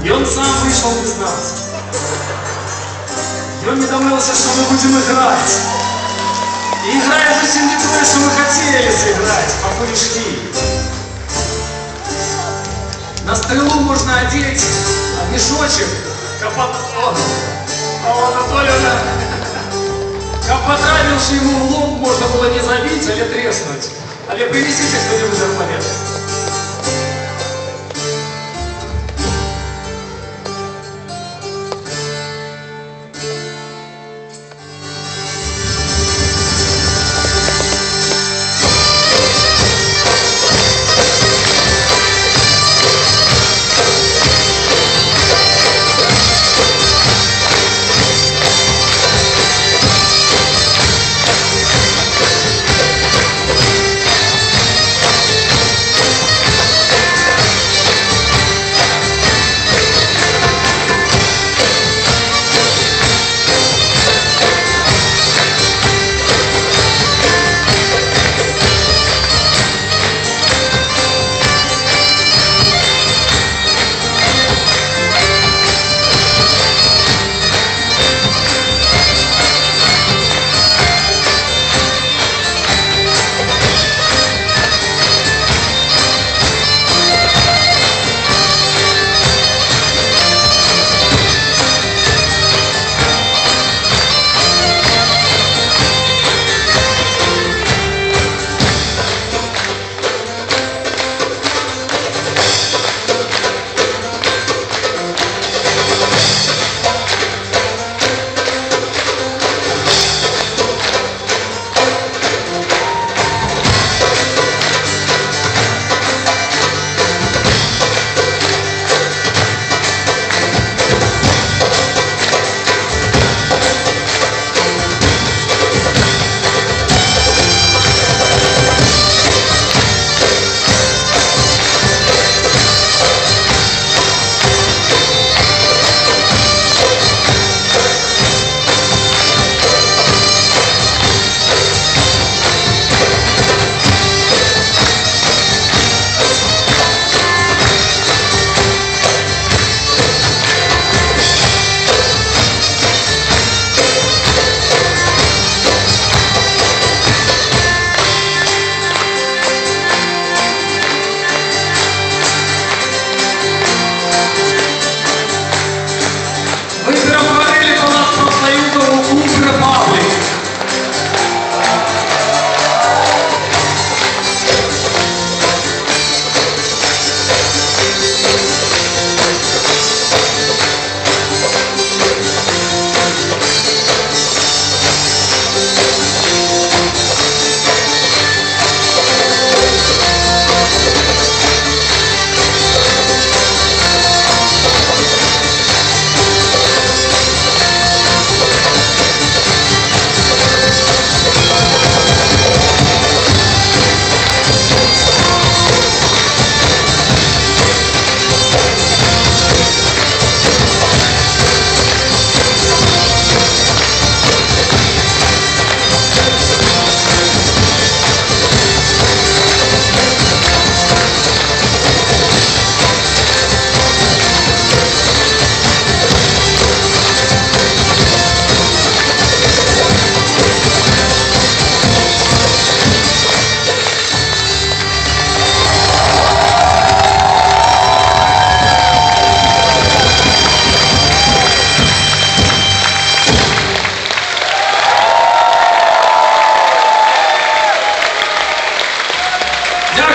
И он сам вышел без нас. И он не домылся, что мы будем играть. И играя совсем не то, что мы хотели сыграть, по пырежки. На стрелу можно одеть мешочек, Анатольевна, понравился ему в лоб, можно было не забить, але треснуть. Але принесите что-нибудь арбалет.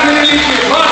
Великий